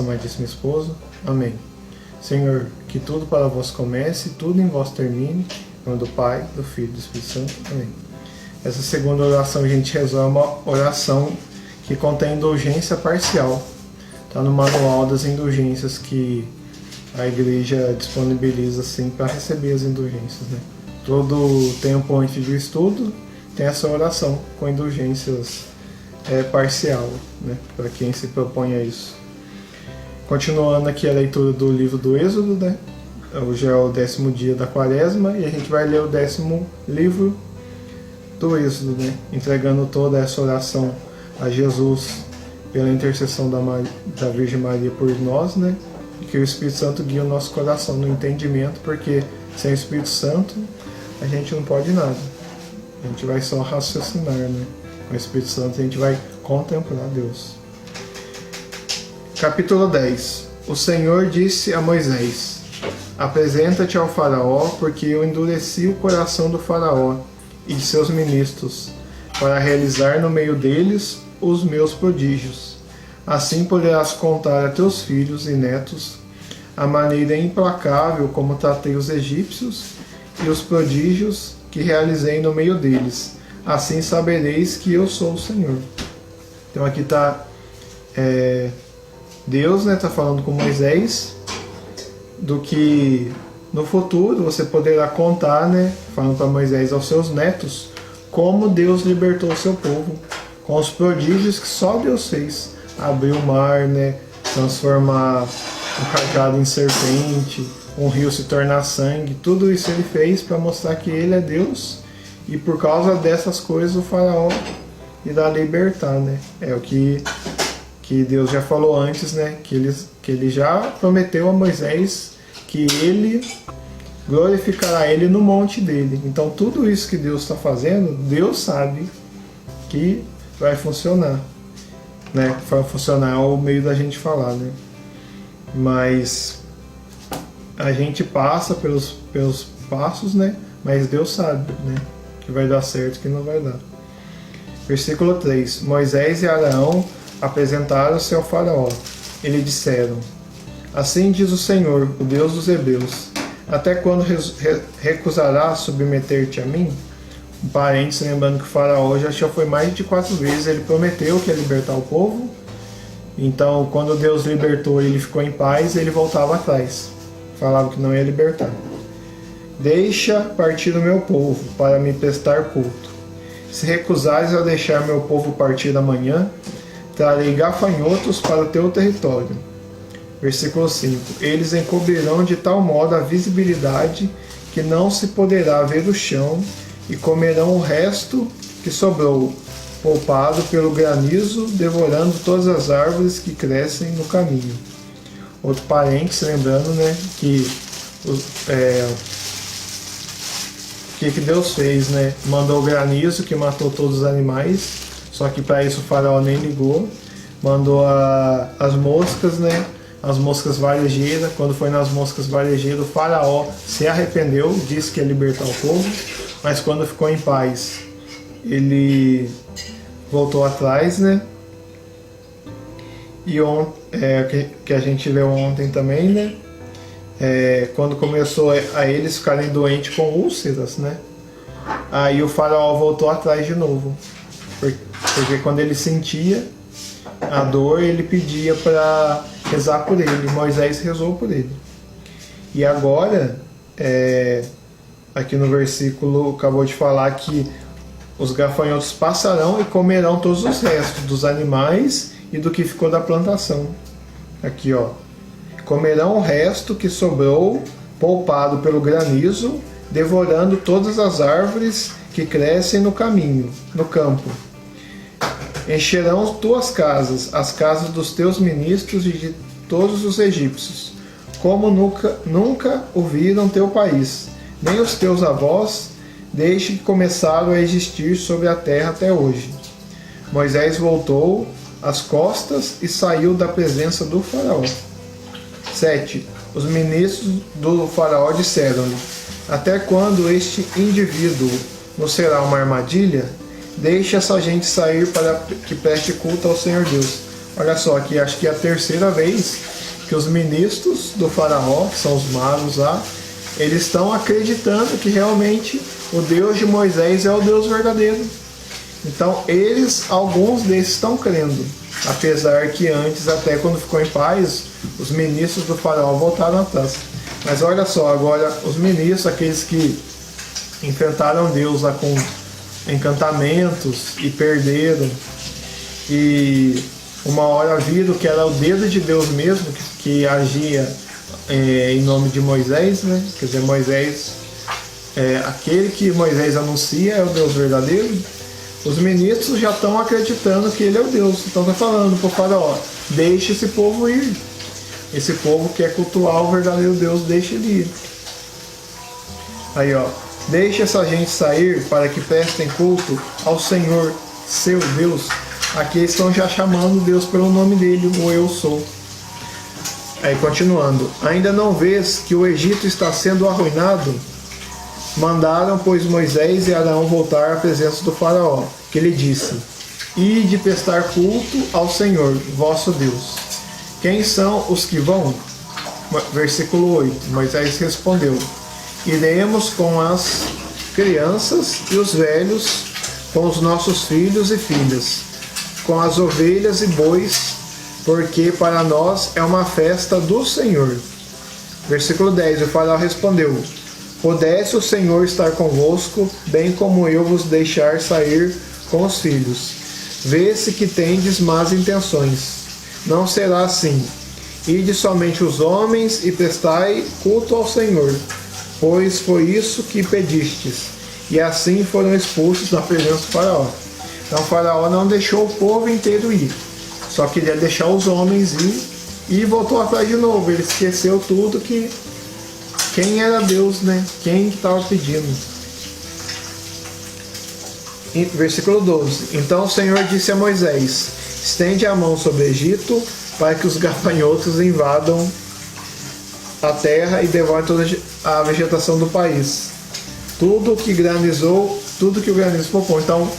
Amadíssimo esposo, amém. Senhor, que tudo para vós comece, tudo em vós termine, em nome do Pai, do Filho e do Espírito Santo, amém. Essa segunda oração a gente reza uma oração que contém indulgência parcial. Está no manual das indulgências que a igreja disponibiliza assim para receber as indulgências, né? Todo tempo antes do estudo tem essa oração com indulgências parcial, né? Para quem se propõe a isso. Continuando aqui a leitura do livro do Êxodo, né? Hoje é o 10º dia da Quaresma e a gente vai ler o 10º livro do Êxodo, né? Entregando toda essa oração a Jesus pela intercessão da Virgem Maria por nós, né? E que o Espírito Santo guie o nosso coração no entendimento, porque sem o Espírito Santo a gente não pode nada. A gente vai só raciocinar, né? Com o Espírito Santo a gente vai contemplar Deus. Capítulo 10. O Senhor disse a Moisés: apresenta-te ao faraó, porque eu endureci o coração do faraó e de seus ministros, para realizar no meio deles os meus prodígios. Assim poderás contar a teus filhos e netos a maneira implacável como tratei os egípcios e os prodígios que realizei no meio deles. Assim sabereis que eu sou o Senhor. Então aqui está Deus, né, está falando com Moisés do que no futuro você poderá contar, né, falando para Moisés aos seus netos, como Deus libertou o seu povo, com os prodígios que só Deus fez. Abrir o mar, né, transformar um cajado em serpente, um rio se tornar sangue, tudo isso ele fez para mostrar que ele é Deus, e por causa dessas coisas o faraó irá libertar, né? É o que Deus já falou antes, né? Que ele já prometeu a Moisés que ele glorificará ele no monte dele. Então tudo isso que Deus está fazendo, Deus sabe que vai funcionar, né? Vai funcionar o meio da gente falar, né? Mas a gente passa pelos passos, né? Mas Deus sabe, né? Que vai dar certo, que não vai dar. Versículo 3. Moisés e Arão apresentaram-se ao faraó. Eles disseram: assim diz o Senhor, o Deus dos hebreus: até quando recusarás submeter-te a mim? Um parênteses, lembrando que o faraó já foi mais de 4 vezes, ele prometeu que ia libertar o povo. Então, quando Deus libertou e ele ficou em paz, ele voltava atrás. Falava que não ia libertar. Deixa partir o meu povo, para me prestar culto. Se recusares a deixar meu povo partir amanhã, trarei gafanhotos para o teu território. Versículo 5. Eles encobrirão de tal modo a visibilidade que não se poderá ver o chão, e comerão o resto que sobrou, poupado pelo granizo, devorando todas as árvores que crescem no caminho. Outro parênteses, lembrando, né, que que Deus fez, né? Mandou o granizo que matou todos os animais, só que para isso o faraó nem ligou. Mandou as moscas, né? As moscas varejeiras. Quando foi nas moscas varejeiras, o faraó se arrependeu, disse que ia libertar o povo, mas quando ficou em paz, ele voltou atrás, né? E que a gente leu ontem também, né? Quando começou a eles ficarem doentes com úlceras, né? Aí o faraó voltou atrás de novo, porque quando ele sentia a dor, ele pedia para rezar por ele. Moisés rezou por ele. E agora, aqui no versículo acabou de falar que os gafanhotos passarão e comerão todos os restos dos animais e do que ficou da plantação. Aqui, ó. Comerão o resto que sobrou, poupado pelo granizo, devorando todas as árvores que crescem no caminho, no campo. Encherão tuas casas, as casas dos teus ministros e de todos os egípcios, como nunca ouviram teu país, nem os teus avós, desde que começaram a existir sobre a terra até hoje. Moisés voltou as costas e saiu da presença do faraó. 7. Os ministros do faraó disseram-lhe: até quando este indivíduo nos será uma armadilha? Deixe essa gente sair para que preste culto ao Senhor Deus. Olha só, aqui acho que é a terceira vez que os ministros do faraó, que são os magos lá, eles estão acreditando que realmente o Deus de Moisés é o Deus verdadeiro. Então alguns desses estão crendo, apesar que antes, até quando ficou em paz, os ministros do faraó voltaram atrás. Mas olha só, agora os ministros, aqueles que enfrentaram Deus lá com encantamentos e perderam, e uma hora viram que era o dedo de Deus mesmo que agia em nome de Moisés, né? Quer dizer, Moisés, aquele que Moisés anuncia é o Deus verdadeiro. Os ministros já estão acreditando que ele é o Deus. Então está falando para o faraó, deixe esse povo ir. Esse povo quer cultuar o verdadeiro Deus, deixe ele ir. Aí ó, deixe essa gente sair para que prestem culto ao Senhor, seu Deus. Aqui eles estão já chamando Deus pelo nome dele, o Eu Sou. Aí continuando, ainda não vês que o Egito está sendo arruinado? Mandaram, pois, Moisés e Arão voltar à presença do faraó, que lhe disse, ide prestar culto ao Senhor, vosso Deus. Quem são os que vão? Versículo 8, Moisés respondeu, iremos com as crianças e os velhos, com os nossos filhos e filhas, com as ovelhas e bois, porque para nós é uma festa do Senhor. Versículo 10, o faraó respondeu, pudesse o Senhor estar convosco, bem como eu vos deixar sair com os filhos. Vê-se que tendes más intenções. Não será assim. Ide somente os homens e prestai culto ao Senhor, pois foi isso que pedistes. E assim foram expulsos da presença do faraó. Então o faraó não deixou o povo inteiro ir, só queria deixar os homens ir e voltou atrás de novo. Ele esqueceu tudo que quem era Deus, né? Quem estava pedindo. Versículo 12. Então o Senhor disse a Moisés, estende a mão sobre o Egito, para que os gafanhotos invadam a terra e devorem toda a vegetação do país. Tudo que o granizo popou. Então,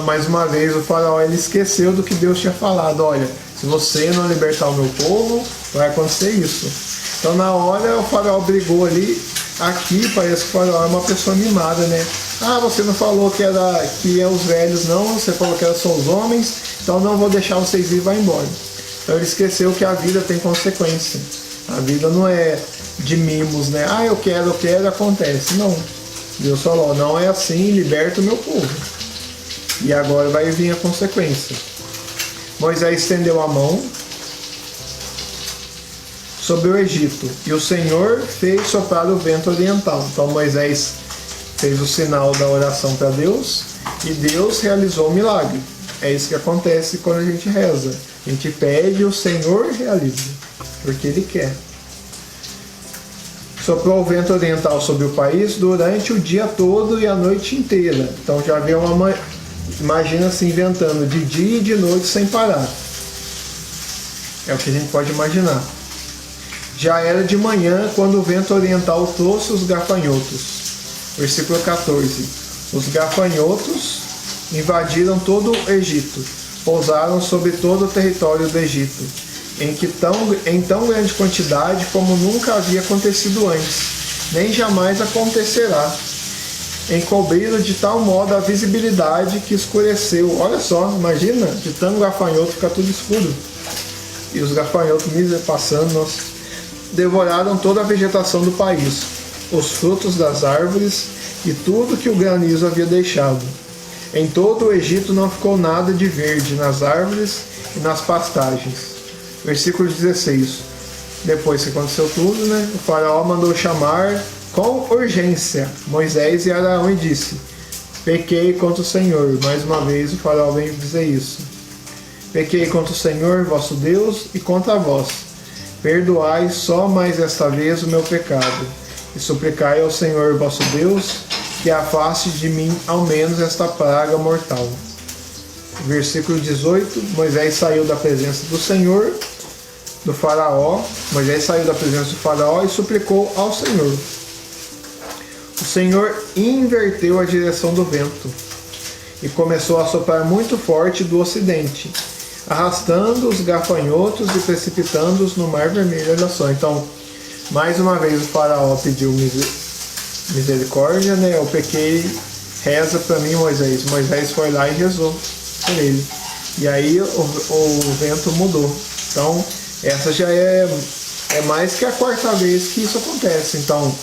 mais uma vez, o faraó ele esqueceu do que Deus tinha falado. Olha, se você não libertar o meu povo, vai acontecer isso. Então, na hora, o faraó brigou ali. Aqui parece que o faraó é uma pessoa mimada, né? Ah, você não falou que é os velhos, não. Você falou que era só os homens. Então, não vou deixar vocês ir e vai embora. Então, ele esqueceu que a vida tem consequência. A vida não é de mimos, né? Ah, eu quero, acontece. Não. Deus falou, não é assim, liberta o meu povo. E agora vai vir a consequência. Moisés estendeu a mão sobre o Egito, e o Senhor fez soprar o vento oriental. Então Moisés fez o sinal da oração para Deus, e Deus realizou o milagre. É isso que acontece quando a gente reza. A gente pede e o Senhor realiza, porque Ele quer. Soprou o vento oriental sobre o país durante o dia todo e a noite inteira. Então já vê imagina se ventando de dia e de noite sem parar. É o que a gente pode imaginar. Já era de manhã quando o vento oriental trouxe os gafanhotos. Versículo 14. Os gafanhotos invadiram todo o Egito, pousaram sobre todo o território do Egito, em tão grande quantidade como nunca havia acontecido antes, nem jamais acontecerá. Encobriram de tal modo a visibilidade que escureceu. Olha só, imagina, de tanto gafanhoto fica tudo escuro. E os gafanhotos passando, devoraram toda a vegetação do país, os frutos das árvores e tudo que o granizo havia deixado. Em todo o Egito não ficou nada de verde nas árvores e nas pastagens. Versículo 16. Depois que aconteceu tudo, né, o faraó mandou chamar com urgência Moisés e Arão e disse, pequei contra o Senhor. Mais uma vez o faraó vem dizer isso. Pequei contra o Senhor, vosso Deus, e contra vós. Perdoai só mais esta vez o meu pecado, e suplicai ao Senhor, vosso Deus, que afaste de mim ao menos esta praga mortal. Versículo 18. Moisés saiu da presença do Senhor, do faraó. Moisés saiu da presença do faraó e suplicou ao Senhor. O Senhor inverteu a direção do vento e começou a soprar muito forte do ocidente. arrastando os gafanhotos e precipitando-os no Mar Vermelho. Olha só, então, mais uma vez o faraó pediu misericórdia, né? Eu pequei, reza para mim, Moisés. Moisés foi lá e rezou por ele. E aí o vento mudou. Então, essa já é mais que a quarta vez que isso acontece. Então,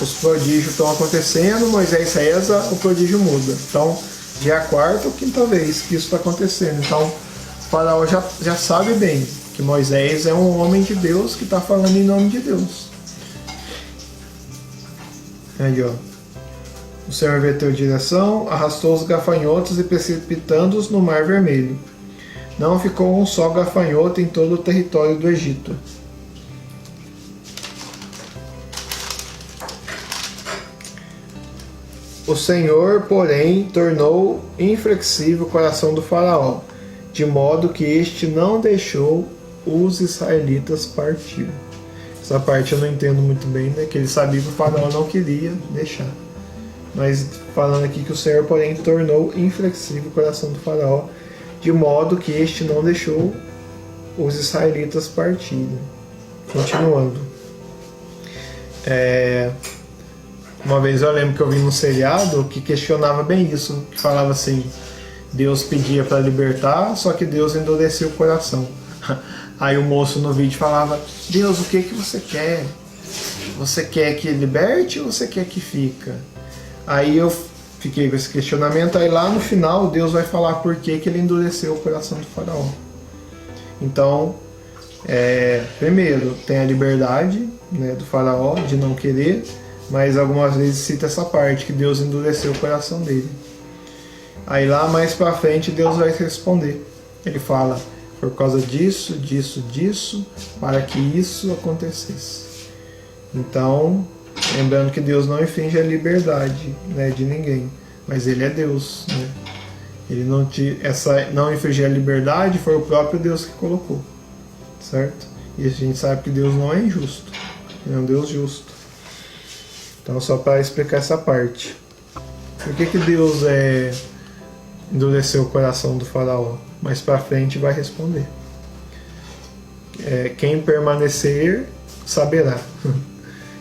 os prodígios estão acontecendo, Moisés reza, o prodígio muda. Então, já é a quarta ou quinta vez que isso está acontecendo. Então, o faraó já sabe bem que Moisés é um homem de Deus que está falando em nome de Deus. Aí, ó. O Senhor verteu direção, arrastou os gafanhotos e precipitando-os no Mar Vermelho. Não ficou um só gafanhoto em todo o território do Egito. O Senhor, porém, tornou inflexível o coração do faraó, de modo que este não deixou os israelitas partir. Essa parte eu não entendo muito bem, né? Que ele sabia que o faraó não queria deixar. Mas falando aqui que o Senhor, porém, tornou inflexível o coração do faraó, de modo que este não deixou os israelitas partirem. Continuando. Uma vez eu lembro que eu vi num seriado que questionava bem isso, que falava assim, Deus pedia para libertar, só que Deus endureceu o coração. Aí o moço no vídeo falava, Deus, o que você quer? Você quer que liberte ou você quer que fica? Aí eu fiquei com esse questionamento, aí lá no final Deus vai falar por que ele endureceu o coração do faraó. Então, primeiro, tem a liberdade, né, do faraó de não querer, mas algumas vezes cita essa parte, que Deus endureceu o coração dele. Aí lá mais pra frente Deus vai responder. Ele fala, por causa disso, disso, para que isso acontecesse. Então, lembrando que Deus não infringe a liberdade, né, de ninguém, mas Ele é Deus, né? Ele não infringir a liberdade foi o próprio Deus que colocou, certo? E a gente sabe que Deus não é injusto, Ele é um Deus justo. Então, só para explicar essa parte. Por que Deus endureceu o coração do faraó? Mais para frente vai responder. Quem permanecer saberá.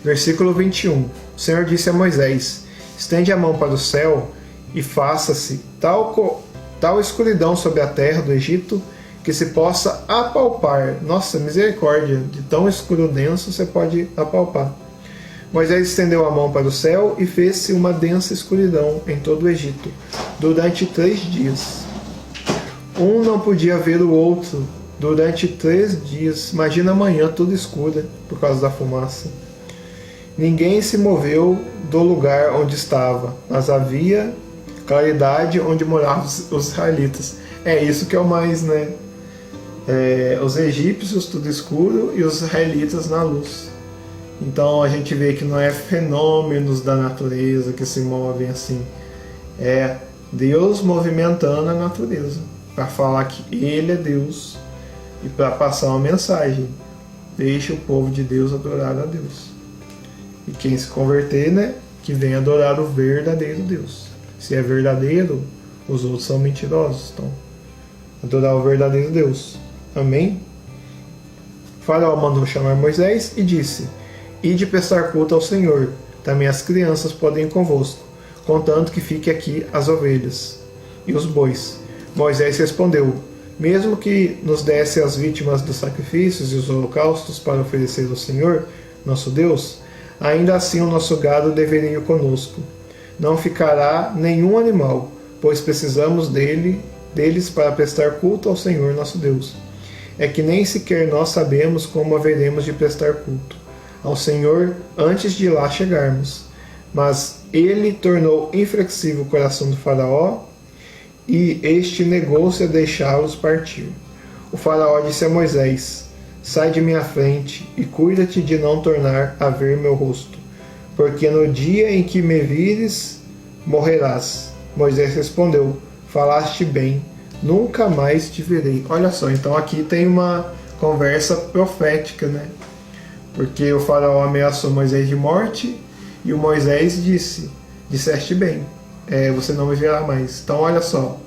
Versículo 21. O Senhor disse a Moisés, estende a mão para o céu e faça-se tal escuridão sobre a terra do Egito que se possa apalpar. Nossa, misericórdia, de tão escuro denso você pode apalpar. Moisés estendeu a mão para o céu e fez-se uma densa escuridão em todo o Egito, durante 3 dias. Um não podia ver o outro durante 3 dias. Imagina amanhã tudo escuro por causa da fumaça. Ninguém se moveu do lugar onde estava, mas havia claridade onde moravam os israelitas. É isso que é o mais, né? Os egípcios tudo escuro e os israelitas na luz. Então a gente vê que não é fenômenos da natureza que se movem assim. É Deus movimentando a natureza para falar que Ele é Deus e para passar uma mensagem. Deixe o povo de Deus adorar a Deus. E quem se converter, né, que venha adorar o verdadeiro Deus. Se é verdadeiro, os outros são mentirosos. Então, adorar o verdadeiro Deus. Amém? O faraó mandou chamar Moisés e disse, ide prestar culto ao Senhor, também as crianças podem ir convosco, contanto que fique aqui as ovelhas e os bois. Moisés respondeu, mesmo que nos desse as vítimas dos sacrifícios e os holocaustos para oferecer ao Senhor, nosso Deus, ainda assim o nosso gado deveria ir conosco. Não ficará nenhum animal, pois precisamos deles para prestar culto ao Senhor nosso Deus. É que nem sequer nós sabemos como haveremos de prestar culto ao Senhor antes de lá chegarmos. Mas ele tornou inflexível o coração do faraó, e este negou-se a deixá-los partir. O faraó disse a Moisés, sai de minha frente e cuida-te de não tornar a ver meu rosto, porque no dia em que me vires, morrerás. Moisés respondeu, falaste bem, nunca mais te verei. Olha só, então aqui tem uma conversa profética, né? Porque o faraó ameaçou Moisés de morte e o Moisés disse, disseste bem, você não me verá mais. Então olha só,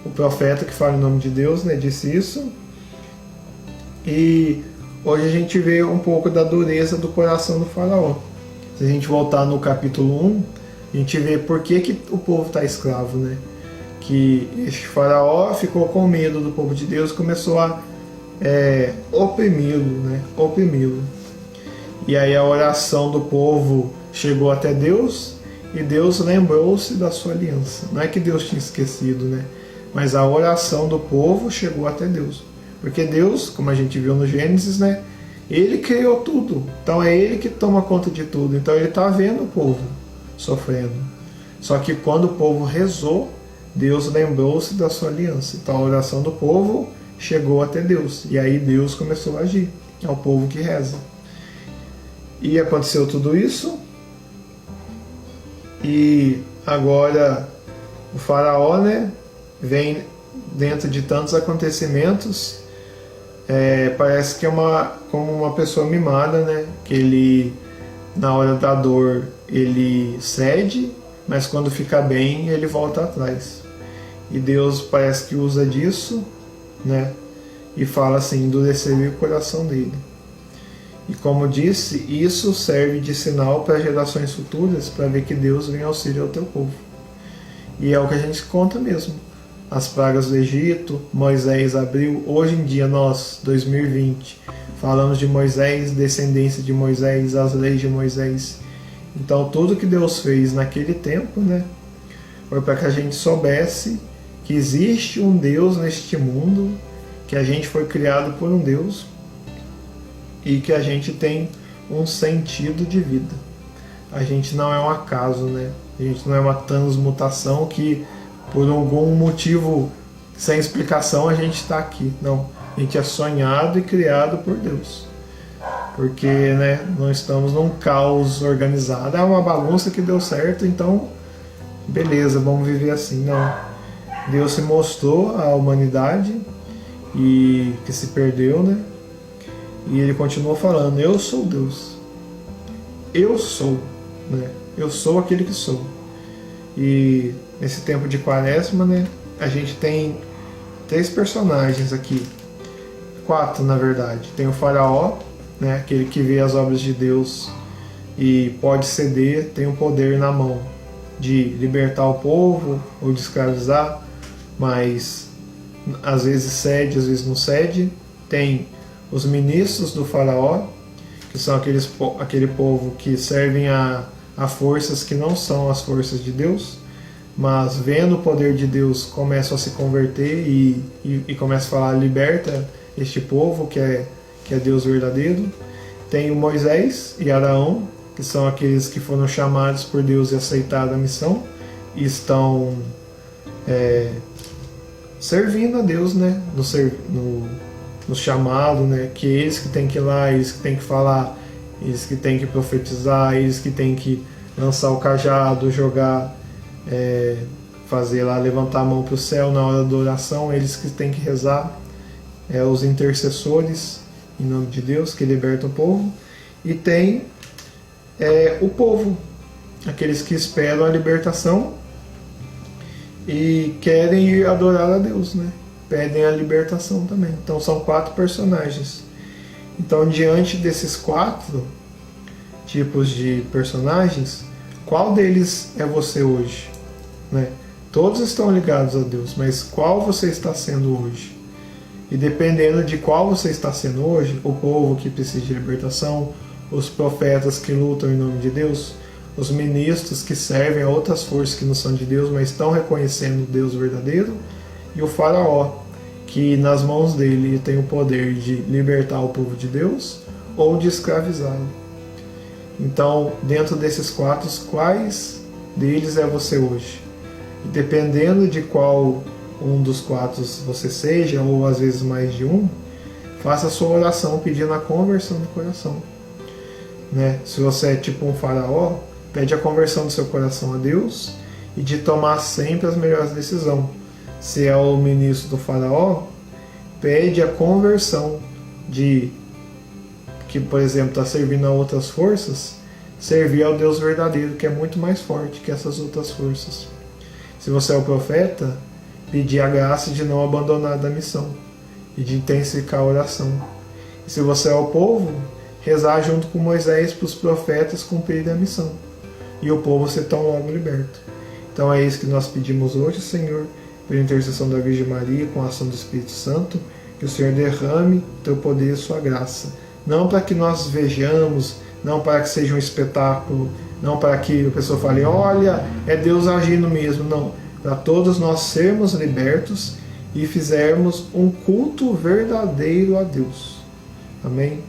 o profeta que fala em nome de Deus, né, disse isso. E hoje a gente vê um pouco da dureza do coração do faraó. Se a gente voltar no capítulo 1, a gente vê por que o povo está escravo, né? Que este faraó ficou com medo do povo de Deus e começou a oprimi-lo, né? Oprimi-lo. E aí a oração do povo chegou até Deus e Deus lembrou-se da sua aliança. Não é que Deus tinha esquecido, né? Mas a oração do povo chegou até Deus. Porque Deus, como a gente viu no Gênesis, né? Ele criou tudo. Então é Ele que toma conta de tudo. Então Ele está vendo o povo sofrendo. Só que quando o povo rezou, Deus lembrou-se da sua aliança. Então a oração do povo chegou até Deus. E aí Deus começou a agir. É o povo que reza. E aconteceu tudo isso. E agora o faraó, né, vem dentro de tantos acontecimentos. Parece que é como uma pessoa mimada, né? Que ele, na hora da dor, ele cede, mas quando fica bem, ele volta atrás. E Deus parece que usa disso, né? E fala assim, endurecer o coração dele. E como disse, isso serve de sinal para gerações futuras, para ver que Deus vem auxílio ao teu povo. E é o que a gente conta mesmo. As pragas do Egito, Moisés abriu. Hoje em dia, nós, 2020, falamos de Moisés, descendência de Moisés, as leis de Moisés. Então, tudo que Deus fez naquele tempo, né, foi para que a gente soubesse que existe um Deus neste mundo, que a gente foi criado por um Deus e que a gente tem um sentido de vida. A gente não é um acaso, né? A gente não é uma transmutação que por algum motivo sem explicação a gente está aqui. Não, a gente é sonhado e criado por Deus. Porque, né, não estamos num caos organizado. É uma bagunça que deu certo, então beleza, vamos viver assim. Não. Deus se mostrou à humanidade e que se perdeu, né? E ele continuou falando, eu sou Deus. Eu sou, né? Eu sou aquele que sou. E nesse tempo de quaresma, né, a gente tem 3 personagens aqui. 4, na verdade. Tem o faraó, né, aquele que vê as obras de Deus e pode ceder, tem o poder na mão de libertar o povo ou de escravizar, mas às vezes cede, às vezes não cede. Tem os ministros do faraó, que são aquele povo que servem a forças que não são as forças de Deus, mas vendo o poder de Deus começam a se converter e começam a falar, liberta este povo que é Deus verdadeiro. Tem o Moisés e Arão, que são aqueles que foram chamados por Deus e aceitaram a missão e estão servindo a Deus, né, no chamado, né, que eles que têm que ir lá, eles que têm que falar, eles que têm que profetizar, eles que têm que lançar o cajado, jogar, fazer lá, levantar a mão para o céu na hora da oração, eles que têm que rezar, os intercessores em nome de Deus que libertam o povo. E tem o povo, aqueles que esperam a libertação e querem ir adorar a Deus, né? Pedem a libertação também. Então são 4 personagens. Então, diante desses 4 tipos de personagens, qual deles é você hoje? Né? Todos estão ligados a Deus, mas qual você está sendo hoje? E dependendo de qual você está sendo hoje, o povo que precisa de libertação, os profetas que lutam em nome de Deus, os ministros que servem a outras forças que não são de Deus, mas estão reconhecendo o Deus verdadeiro, e o faraó, que nas mãos dele tem o poder de libertar o povo de Deus ou de escravizá-lo. Então, dentro desses 4, quais deles é você hoje? E dependendo de qual um dos 4 você seja, ou às vezes mais de um, faça a sua oração pedindo a conversão do coração. Né? Se você é tipo um faraó, pede a conversão do seu coração a Deus e de tomar sempre as melhores decisões. Se é o ministro do faraó, pede a conversão de que, por exemplo, está servindo a outras forças, servir ao Deus verdadeiro, que é muito mais forte que essas outras forças. Se você é o profeta, pedir a graça de não abandonar a missão e de intensificar a oração. E se você é o povo, rezar junto com Moisés para os profetas cumprirem a missão e o povo ser tão logo liberto. Então é isso que nós pedimos hoje, Senhor, pela intercessão da Virgem Maria, com a ação do Espírito Santo, que o Senhor derrame teu poder e sua graça. Não para que nós vejamos, não para que seja um espetáculo, não para que a pessoa fale, olha, é Deus agindo mesmo, não. Para todos nós sermos libertos e fizermos um culto verdadeiro a Deus. Amém?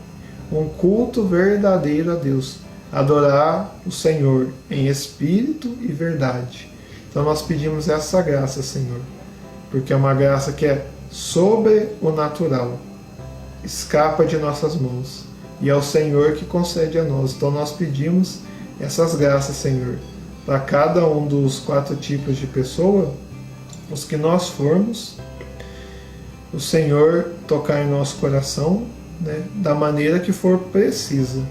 Um culto verdadeiro a Deus. Adorar o Senhor em espírito e verdade. Então nós pedimos essa graça, Senhor, porque é uma graça que é sobre o natural, escapa de nossas mãos, e é o Senhor que concede a nós. Então nós pedimos essas graças, Senhor, para cada um dos 4 tipos de pessoa, os que nós formos, o Senhor tocar em nosso coração, né, da maneira que for precisa,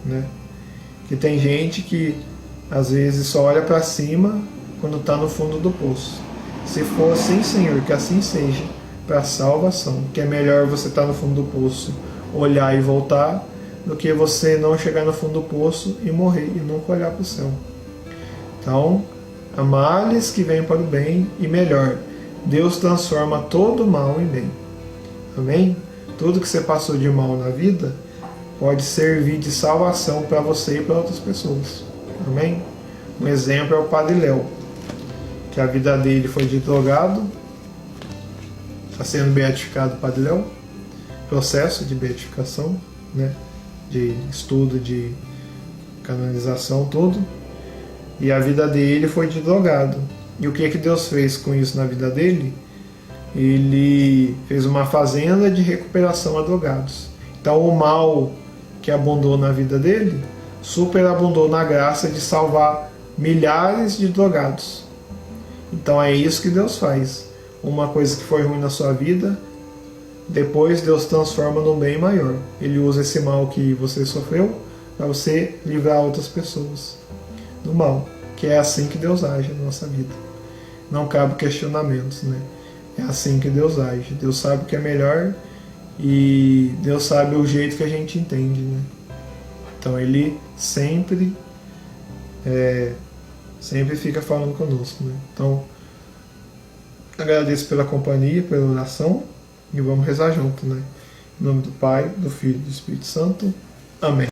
né? Que tem gente que às vezes só olha para cima quando está no fundo do poço. Se for assim, Senhor, que assim seja, para a salvação, que é melhor você estar no fundo do poço, olhar e voltar, do que você não chegar no fundo do poço e morrer e nunca olhar para o céu. Então, há males que vêm para o bem, e melhor, Deus transforma todo mal em bem. Amém? Tudo que você passou de mal na vida pode servir de salvação para você e para outras pessoas. Amém? Um exemplo é o Padre Léo, que a vida dele foi de drogado, está sendo beatificado o Padre Léo, processo de beatificação, né? De estudo, de canonização, tudo. E a vida dele foi de drogado. E o que Deus fez com isso na vida dele? Ele fez uma fazenda de recuperação a drogados. Então o mal que abundou na vida dele, superabundou na graça de salvar milhares de drogados. Então é isso que Deus faz. Uma coisa que foi ruim na sua vida, depois Deus transforma num bem maior. Ele usa esse mal que você sofreu para você livrar outras pessoas do mal. Que é assim que Deus age na nossa vida. Não cabe questionamentos, né? É assim que Deus age. Deus sabe o que é melhor e Deus sabe o jeito que a gente entende, né? Então Ele sempre fica falando conosco, né? Então, agradeço pela companhia, pela oração, e vamos rezar junto, né? Em nome do Pai, do Filho e do Espírito Santo. Amém.